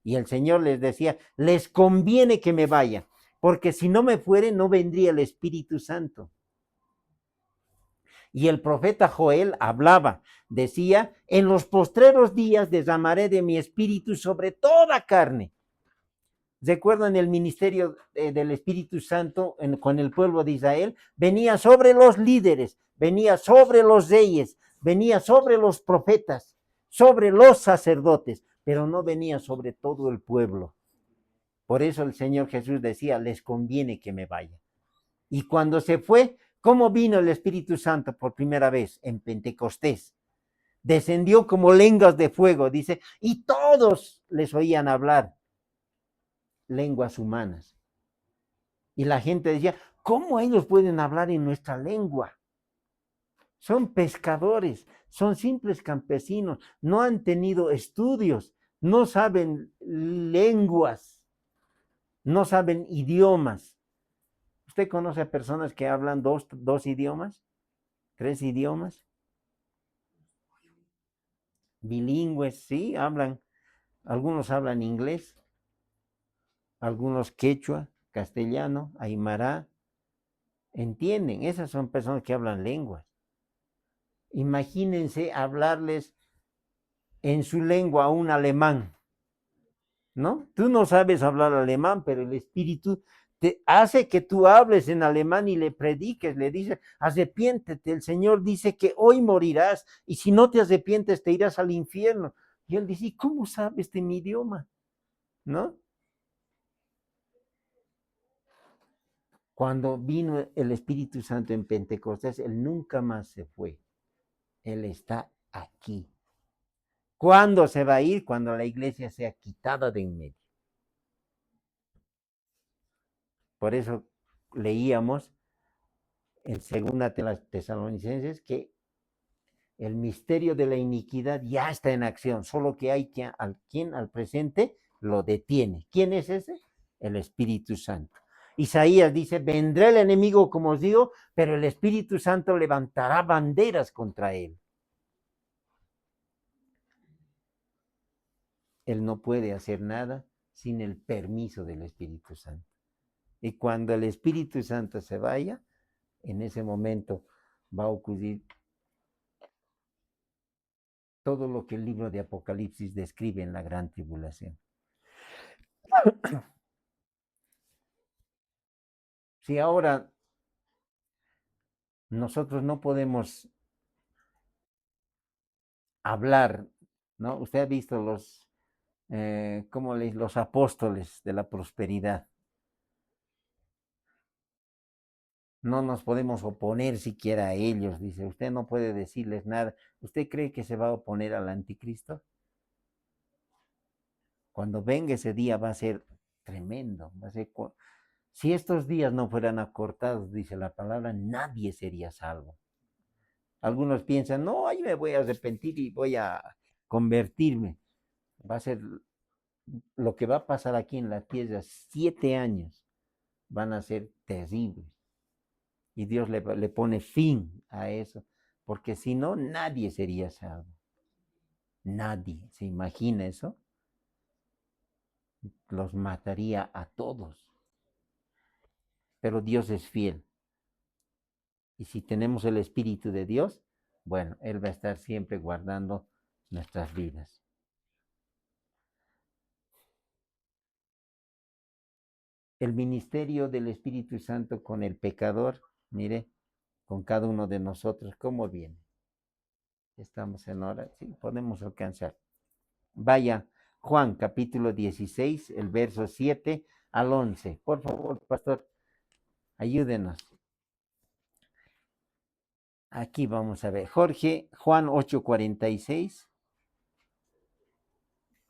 [SPEAKER 1] Y el Señor les decía, les conviene que me vaya, porque si no me fuere, no vendría el Espíritu Santo. Y el profeta Joel hablaba, decía, en los postreros días derramaré de mi espíritu sobre toda carne. ¿Recuerdan el ministerio del Espíritu Santo con el pueblo de Israel? Venía sobre los líderes, venía sobre los reyes, venía sobre los profetas, sobre los sacerdotes, pero no venía sobre todo el pueblo. Por eso el Señor Jesús decía, les conviene que me vaya. Y cuando se fue, ¿cómo vino el Espíritu Santo por primera vez? En Pentecostés. Descendió como lenguas de fuego, dice, y todos les oían hablar lenguas humanas. Y la gente decía, ¿cómo ellos pueden hablar en nuestra lengua? Son pescadores, son simples campesinos, no han tenido estudios, no saben lenguas, no saben idiomas. ¿Usted conoce a personas que hablan dos idiomas? ¿3 idiomas? Bilingües, sí, hablan. Algunos hablan inglés, algunos quechua, castellano, aymara. Entienden, esas son personas que hablan lenguas. Imagínense hablarles en su lengua a un alemán, ¿no? Tú no sabes hablar alemán, pero el Espíritu te hace que tú hables en alemán y le prediques, le dices, arrepiéntete, el Señor dice que hoy morirás y si no te arrepientes te irás al infierno. Y él dice, ¿y cómo sabes de mi idioma? ¿No? Cuando vino el Espíritu Santo en Pentecostés, él nunca más se fue. Él está aquí. ¿Cuándo se va a ir? Cuando la iglesia sea quitada de en medio. Por eso leíamos en 2 Tesalonicenses que el misterio de la iniquidad ya está en acción, solo que hay quien al presente lo detiene. ¿Quién es ese? El Espíritu Santo. Isaías dice, vendrá el enemigo, como os digo, pero el Espíritu Santo levantará banderas contra él. Él no puede hacer nada sin el permiso del Espíritu Santo. Y cuando el Espíritu Santo se vaya, en ese momento va a ocurrir todo lo que el libro de Apocalipsis describe en la gran tribulación. Si ahora nosotros no podemos hablar, ¿no? Usted ha visto los apóstoles de la prosperidad. No nos podemos oponer siquiera a ellos, dice. Usted no puede decirles nada. ¿Usted cree que se va a oponer al anticristo? Cuando venga ese día va a ser tremendo. Si estos días no fueran acortados, dice la palabra, nadie sería salvo. Algunos piensan, no, ahí me voy a arrepentir y voy a convertirme. Va a ser lo que va a pasar aquí en la tierra, 7 años van a ser terribles. Y Dios le pone fin a eso, porque si no, nadie sería salvo. Nadie, ¿se imagina eso? Los mataría a todos. Pero Dios es fiel. Y si tenemos el Espíritu de Dios, bueno, Él va a estar siempre guardando nuestras vidas. El ministerio del Espíritu Santo con el pecador, mire, con cada uno de nosotros, ¿cómo viene? Estamos en hora, sí, podemos alcanzar. Vaya, Juan capítulo 16, el verso 7 al 11. Por favor, pastor, ayúdenos. Aquí vamos a ver. Jorge, Juan 8:46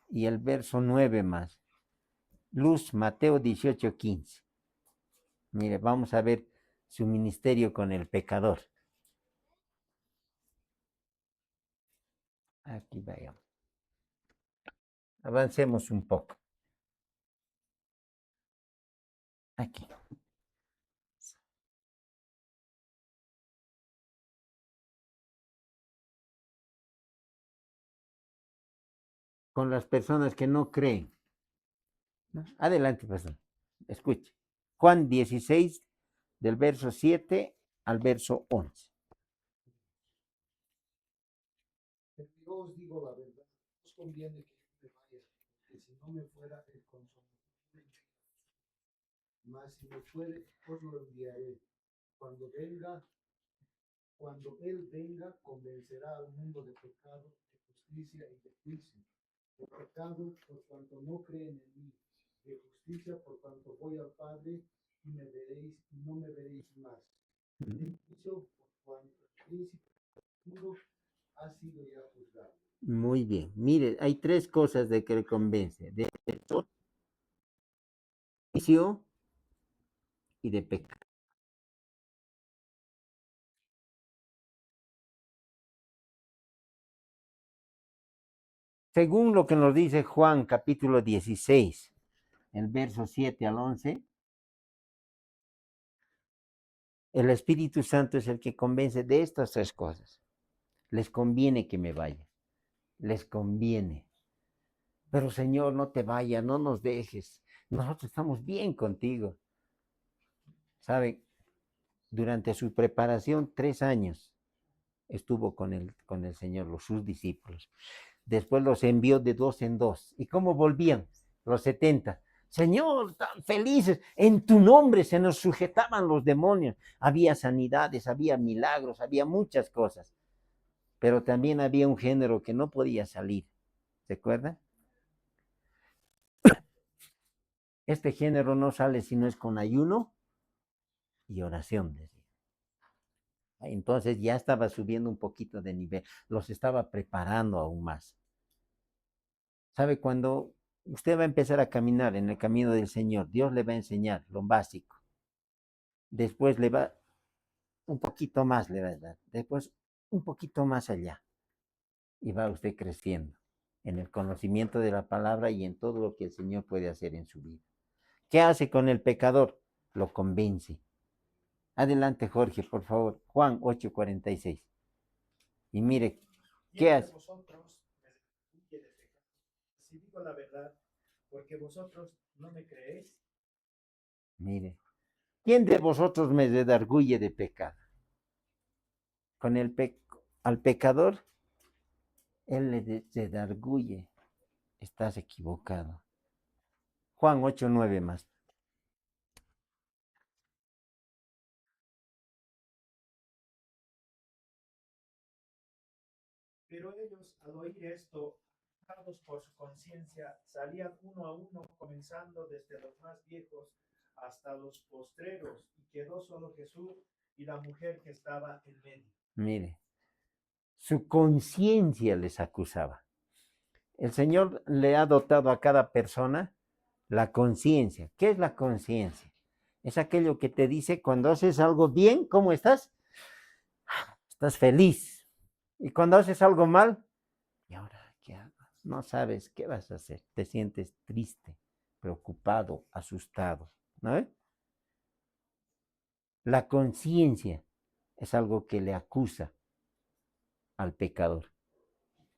[SPEAKER 1] y el verso 9 más. Luz, Mateo 18:15. Mire, vamos a ver su ministerio con el pecador. Aquí vayamos. Avancemos un poco. Aquí. Con las personas que no creen. Adelante, pastor. Escuche. Juan 16, del verso 7 al verso 11.
[SPEAKER 4] Pero yo os digo la verdad, os conviene que yo me vaya, porque si no me fuera el consolador, mas si me fuere, os lo enviaré. Cuando él venga, convencerá al mundo de pecado, de justicia y de juicio. De pecado, por cuanto no creen en mí; de justicia, por cuanto voy al Padre y me veréis y no me veréis más; de juicio, por cuanto el príncipe del mundo ha sido ya juzgado.
[SPEAKER 1] Muy bien. Mire, hay 3 cosas de que le convence: de juicio y de pecado. Según lo que nos dice Juan capítulo 16, el verso 7 al 11, el Espíritu Santo es el que convence de estas 3 cosas. Les conviene que me vaya. Les conviene. Pero Señor, no te vayas, no nos dejes. Nosotros estamos bien contigo. ¿Saben? Durante su preparación, 3 años estuvo con el Señor, sus discípulos. Después los envió de 2 en 2. ¿Y cómo volvían? Los 70. Señor, tan felices, en tu nombre se nos sujetaban los demonios. Había sanidades, había milagros, había muchas cosas. Pero también había un género que no podía salir. ¿Se acuerdan? Este género no sale si no es con ayuno y oración, decía. Entonces ya estaba subiendo un poquito de nivel, los estaba preparando aún más. ¿Sabe? Cuando usted va a empezar a caminar en el camino del Señor, Dios le va a enseñar lo básico. Después le va un poquito más, le va a dar. Después un poquito más allá. Y va usted creciendo en el conocimiento de la palabra y en todo lo que el Señor puede hacer en su vida. ¿Qué hace con el pecador? Lo convence. Adelante, Jorge, por favor. Juan 8:46. Y mire, ¿qué
[SPEAKER 3] ¿Quién de
[SPEAKER 1] hace?
[SPEAKER 3] vosotros me redarguye de pecado? Si digo la verdad, porque vosotros no me creéis.
[SPEAKER 1] Mire, ¿quién de vosotros me redarguye de pecado? Con al pecador, él le redarguye. Estás equivocado. Juan 8:9 más.
[SPEAKER 3] Pero ellos, al oír esto, afectados por su conciencia, salían uno a uno, comenzando desde los más viejos hasta los postreros, y quedó solo Jesús y la mujer que estaba en medio.
[SPEAKER 1] Mire, su conciencia les acusaba. El Señor le ha dotado a cada persona la conciencia. ¿Qué es la conciencia? Es aquello que te dice cuando haces algo bien, ¿cómo estás? Estás feliz. Y cuando haces algo mal, ¿y ahora qué hago? No sabes qué vas a hacer. Te sientes triste, preocupado, asustado, ¿no? La conciencia es algo que le acusa al pecador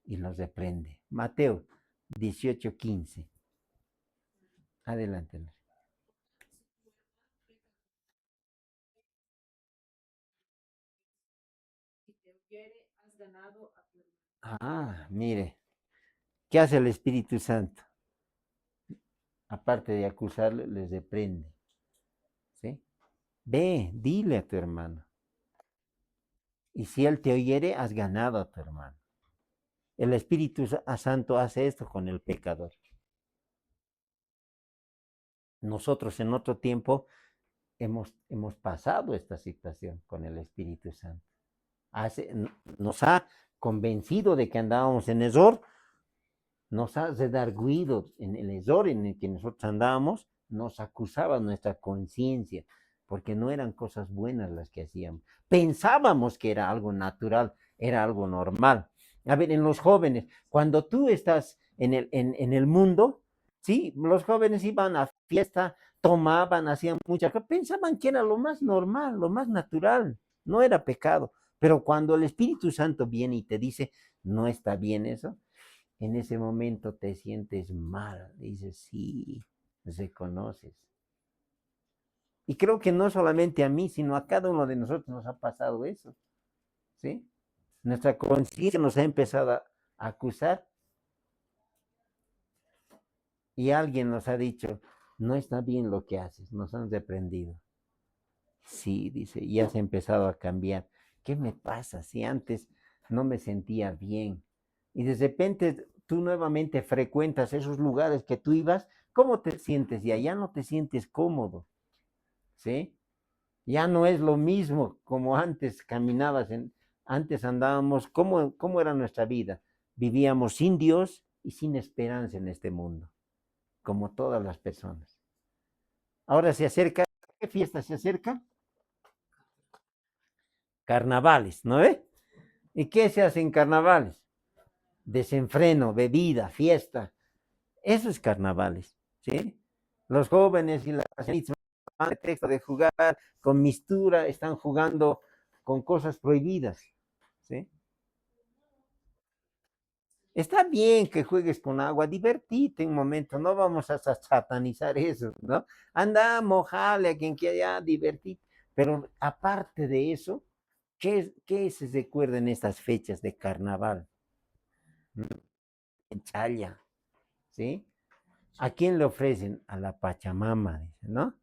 [SPEAKER 1] y lo reprende. Mateo 18:15. Adelante.
[SPEAKER 5] Si te oyere, has ganado a tu hermano.
[SPEAKER 1] Mire, ¿qué hace el Espíritu Santo? Aparte de acusarle, les reprende. ¿Sí? Ve, dile a tu hermano. Y si él te oyere, has ganado a tu hermano. El Espíritu Santo hace esto con el pecador. Nosotros en otro tiempo hemos pasado esta situación con el Espíritu Santo. Nos ha convencido de que andábamos en error, nos ha redarguido en el error en el que nosotros andábamos, nos acusaba nuestra conciencia, porque no eran cosas buenas las que hacíamos. Pensábamos que era algo natural, era algo normal. A ver, en los jóvenes, cuando tú estás en el mundo, sí, los jóvenes iban a fiesta, tomaban, hacían muchas cosas, pensaban que era lo más normal, lo más natural, no era pecado. Pero cuando el Espíritu Santo viene y te dice, no está bien eso, en ese momento te sientes mal, dices, sí, reconoces. Y creo que no solamente a mí, sino a cada uno de nosotros nos ha pasado eso, ¿sí? Nuestra conciencia nos ha empezado a acusar y alguien nos ha dicho, no está bien lo que haces, nos han reprendido. Sí, dice, y has empezado a cambiar. ¿Qué me pasa si antes no me sentía bien? Y de repente tú nuevamente frecuentas esos lugares que tú ibas, ¿cómo te sientes? Y allá no te sientes cómodo, ¿sí? Ya no es lo mismo como antes caminabas, antes andábamos, ¿cómo era nuestra vida? Vivíamos sin Dios y sin esperanza en este mundo, como todas las personas. Ahora se acerca, ¿qué fiesta se acerca? Carnavales, ¿no ve? ¿Y qué se hace en carnavales? Desenfreno, bebida, fiesta. Eso es carnavales, ¿sí? Los jóvenes y las pretexto de jugar con mistura, están jugando con cosas prohibidas, ¿sí? Está bien que juegues con agua, divertite un momento, no vamos a satanizar eso, ¿no? Anda, mojale a quien quiera, divertite. Pero aparte de eso, ¿qué se recuerda en estas fechas de carnaval? En Chaya, ¿sí? ¿A quién le ofrecen? A la Pachamama, dice, ¿no?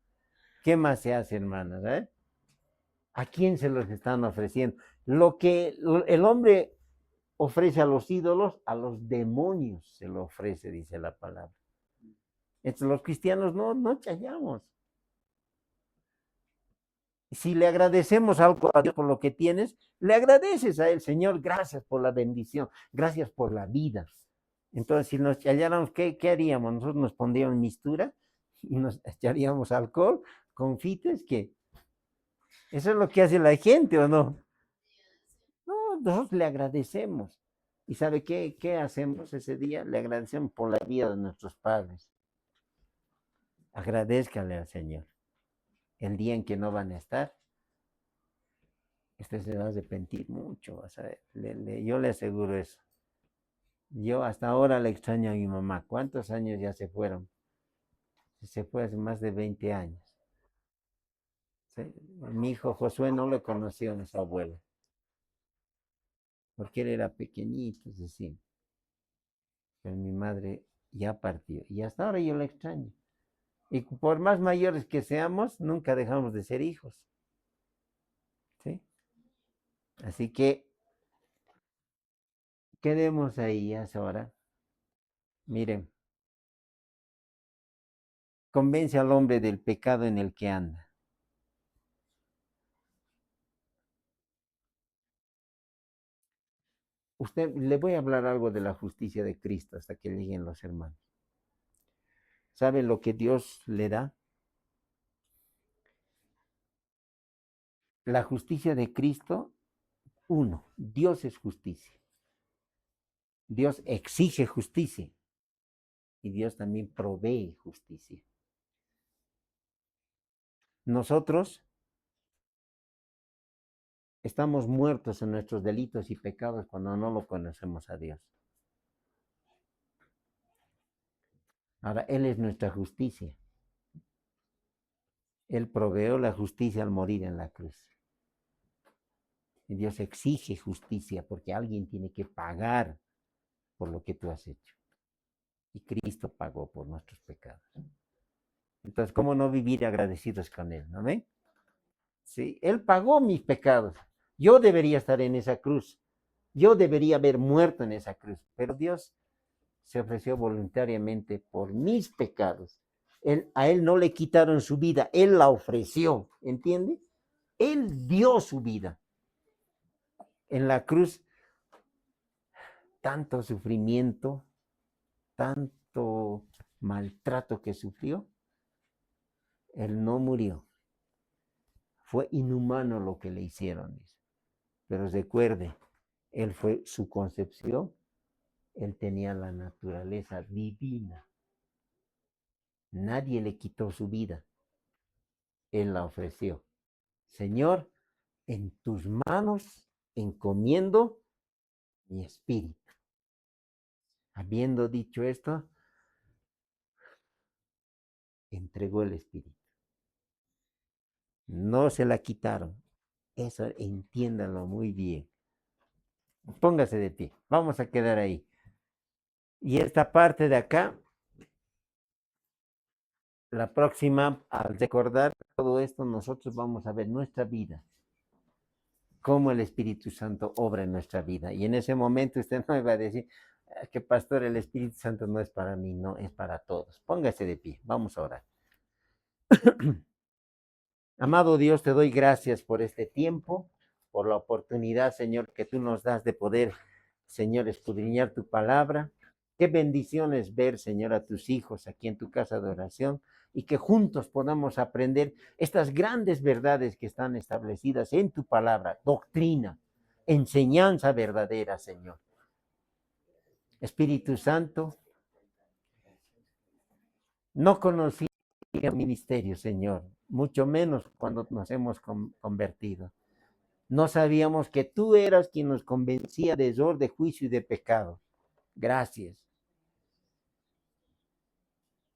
[SPEAKER 1] ¿Qué más se hace, hermanas? ¿A quién se los están ofreciendo? Lo que el hombre ofrece a los ídolos, a los demonios se lo ofrece, dice la palabra. Entonces los cristianos no chayamos. Si le agradecemos algo a Dios por lo que tienes, le agradeces a Él, Señor, gracias por la bendición, gracias por la vida. Entonces, si nos chayáramos, ¿qué haríamos? Nosotros nos pondríamos mistura y nos echaríamos alcohol, confites, que eso es lo que hace la gente, ¿o no? No, nosotros le agradecemos. ¿Y sabe qué hacemos ese día? Le agradecemos por la vida de nuestros padres. Agradézcale al Señor. El día en que no van a estar, usted se va a arrepentir mucho, vas a ver. Yo le aseguro eso. Yo hasta ahora le extraño a mi mamá. ¿Cuántos años ya se fueron? Se fue hace más de 20 años. ¿Sí? Mi hijo Josué no le conoció a su abuelo, porque él era pequeñito, es decir. Pero mi madre ya partió. Y hasta ahora yo la extraño. Y por más mayores que seamos, nunca dejamos de ser hijos. ¿Sí? Así que quedemos ahí ahora. Miren, convence al hombre del pecado en el que anda. Usted, le voy a hablar algo de la justicia de Cristo hasta que lleguen los hermanos. ¿Sabe lo que Dios le da? La justicia de Cristo, uno, Dios es justicia. Dios exige justicia y Dios también provee justicia. Nosotros estamos muertos en nuestros delitos y pecados cuando no lo conocemos a Dios. Ahora, Él es nuestra justicia. Él proveó la justicia al morir en la cruz. Y Dios exige justicia porque alguien tiene que pagar por lo que tú has hecho. Y Cristo pagó por nuestros pecados. Entonces, ¿cómo no vivir agradecidos con Él? ¿No ven? Sí, Él pagó mis pecados. Yo debería estar en esa cruz. Yo debería haber muerto en esa cruz. Pero Dios se ofreció voluntariamente por mis pecados. A Él no le quitaron su vida, Él la ofreció. ¿Entiende? Él dio su vida. En la cruz, tanto sufrimiento, tanto maltrato que sufrió, Él no murió. Fue inhumano lo que le hicieron. Pero recuerde, Él fue su concepción, Él tenía la naturaleza divina. Nadie le quitó su vida, Él la ofreció. Señor, en tus manos encomiendo mi espíritu. Habiendo dicho esto, entregó el espíritu. No se la quitaron. Eso entiéndanlo muy bien. Póngase de pie. Vamos a quedar ahí. Y esta parte de acá, la próxima, al recordar todo esto, nosotros vamos a ver nuestra vida. Cómo el Espíritu Santo obra en nuestra vida. Y en ese momento usted no me va a decir que pastor, el Espíritu Santo no es para mí, no, es para todos. Póngase de pie. Vamos a orar. Amado Dios, te doy gracias por este tiempo, por la oportunidad, Señor, que tú nos das de poder, Señor, escudriñar tu palabra. Qué bendiciones ver, Señor, a tus hijos aquí en tu casa de oración y que juntos podamos aprender estas grandes verdades que están establecidas en tu palabra, doctrina, enseñanza verdadera, Señor. Espíritu Santo, no conocí el ministerio, Señor, mucho menos cuando nos hemos convertido. No sabíamos que tú eras quien nos convencía de error, de juicio y de pecado. Gracias.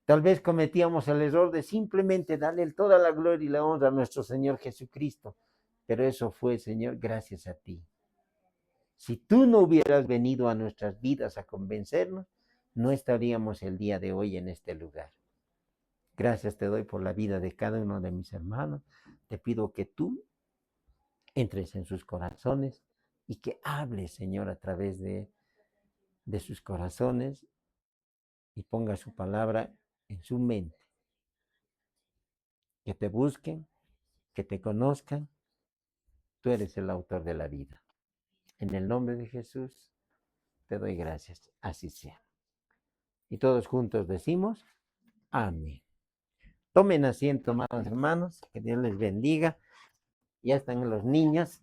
[SPEAKER 1] Tal vez cometíamos el error de simplemente darle toda la gloria y la honra a nuestro Señor Jesucristo. Pero eso fue, Señor, gracias a ti. Si tú no hubieras venido a nuestras vidas a convencernos, no estaríamos el día de hoy en este lugar. Gracias te doy por la vida de cada uno de mis hermanos. Te pido que tú entres en sus corazones y que hables, Señor, a través de sus corazones y ponga su palabra en su mente. Que te busquen, que te conozcan. Tú eres el autor de la vida. En el nombre de Jesús te doy gracias. Así sea. Y todos juntos decimos, amén. Tomen asiento, amados hermanos, que Dios les bendiga. Ya están los niños.